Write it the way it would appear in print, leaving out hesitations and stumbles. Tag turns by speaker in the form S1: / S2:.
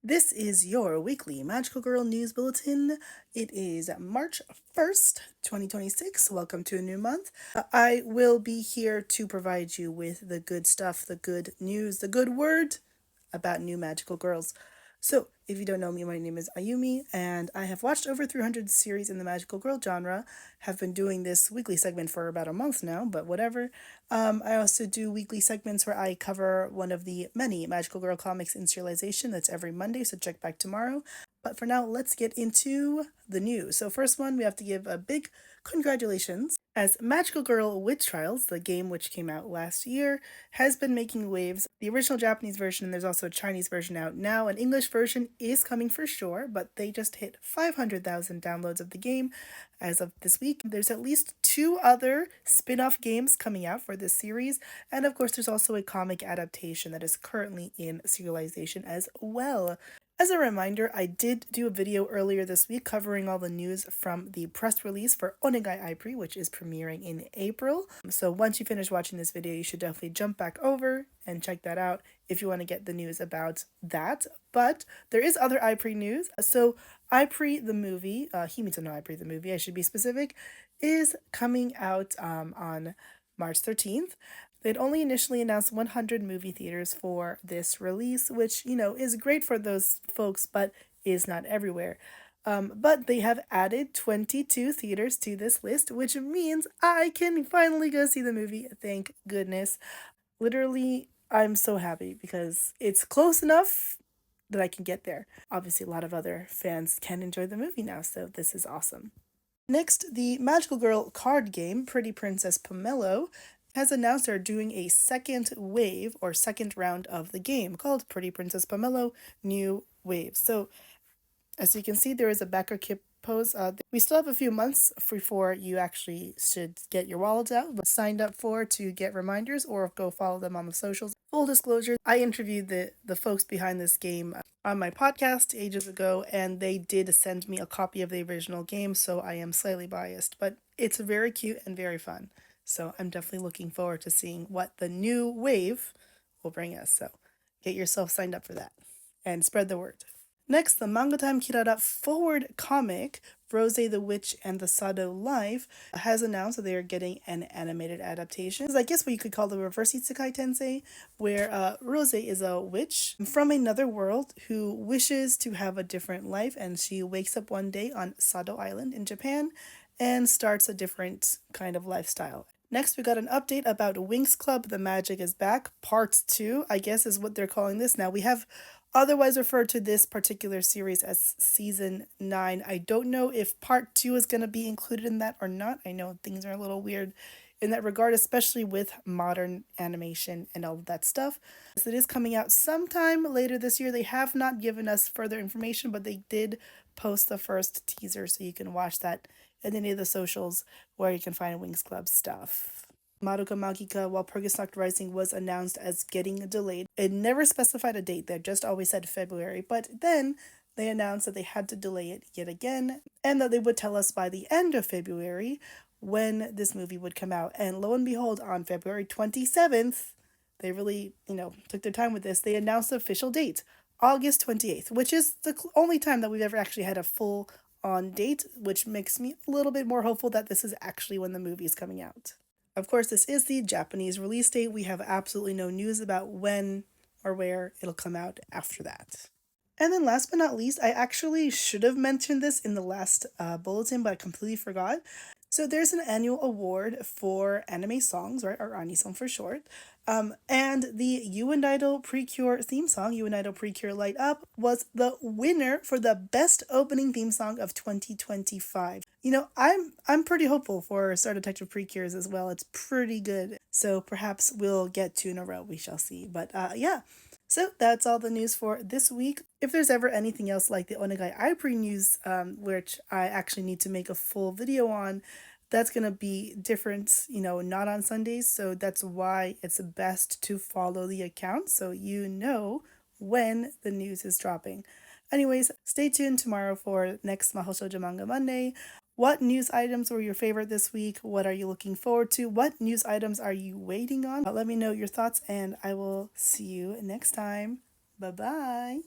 S1: This is your weekly Magical Girl News Bulletin. It is March 1st, 2026. Welcome to a new month. I will be here to provide you with the good stuff, the good news, the good word about new magical girls. So, if you don't know me, my name is Ayumi, and I have watched over 300 series in the magical girl genre. Have been doing this weekly segment for about a month now, but whatever. I also do weekly segments where I cover one of the many magical girl comics in serialization. That's every Monday, so check back tomorrow. But for now, let's get into the news. So, first one, we have to give a big congratulations as Magical Girl Witch Trials, the game which came out last year, has been making waves. The original Japanese version, and there's also a Chinese version out now. An English version is coming for sure, but they just hit 500,000 downloads of the game as of this week. There's at least two other spin off games coming out for this series, and of course, there's also a comic adaptation that is currently in serialization as well. As a reminder, I did do a video earlier this week covering all the news from the press release for Onegai AiPri, which is premiering in April. So once you finish watching this video, you should definitely jump back over and check that out if you want to get the news about that. But there is other AiPri news. So AiPri the movie, Himitsu no AiPri the movie, I should be specific, is coming out on March 13th. They'd only initially announced 100 movie theaters for this release, which, is great for those folks, but is not everywhere. But they have added 22 theaters to this list, which means I can finally go see the movie. Thank goodness. Literally, I'm so happy because it's close enough that I can get there. Obviously, a lot of other fans can enjoy the movie now, so this is awesome. Next, the Magical Girl card game, Pretty Princess Pomelo, has announced they're doing a second wave or second round of the game called Pretty Princess Pomelo New Waves. So, as you can see, there is a backer kit pose. We still have a few months before you actually should get your wallets out, but signed up for to get reminders or go follow them on the socials. Full disclosure, I interviewed the folks behind this game on my podcast ages ago, and they did send me a copy of the original game, so I am slightly biased, but it's very cute and very fun. So I'm definitely looking forward to seeing what the new wave will bring us. So get yourself signed up for that and spread the word. Next, the Manga Time Kirara forward comic, Rosé the Witch and the Sado Life, has announced that they are getting an animated adaptation. It's, I guess what you could call the reverse Isekai Tensei, where Rosé is a witch from another world who wishes to have a different life, and she wakes up one day on Sado Island in Japan and starts a different kind of lifestyle. Next, we got an update about Winx Club, The Magic is Back, Part 2, I guess is what they're calling this. Now, we have otherwise referred to this particular series as Season 9. I don't know if Part 2 is going to be included in that or not. I know things are a little weird in that regard, especially with modern animation and all of that stuff. So it is coming out sometime later this year. They have not given us further information, but they did post the first teaser, so you can watch that in any of the socials where you can find Winx Club stuff. Madoka Magica Walpurgisnacht Rising was announced as getting delayed. It never specified a date, they just always said February, but then they announced that they had to delay it yet again and that they would tell us by the end of February when this movie would come out. And lo and behold, on February 27th, they really, took their time with this. They announced the official date, August 28th, which is the only time that we've ever actually had a full on date, which makes me a little bit more hopeful that this is actually when the movie is coming out. Of course, this is the Japanese release date. We have absolutely no news about when or where it'll come out after that. And then last but not least, I actually should have mentioned this in the last bulletin, but I completely forgot. So there's an annual award for anime songs, right, or anisong for short. And the You and Idol PreCure theme song, You and Idol PreCure Light Up, was the winner for the best opening theme song of 2025. I'm pretty hopeful for Star Detective PreCures as well. It's pretty good. So perhaps we'll get two in a row. We shall see. But yeah. So that's all the news for this week. If there's ever anything else like the Onegai AiPri news, which I actually need to make a full video on, that's going to be different, not on Sundays. So that's why it's best to follow the account so you know when the news is dropping. Anyways, stay tuned tomorrow for next Mahou Manga Monday. What news items were your favorite this week? What are you looking forward to? What news items are you waiting on? Let me know your thoughts and I will see you next time. Bye bye.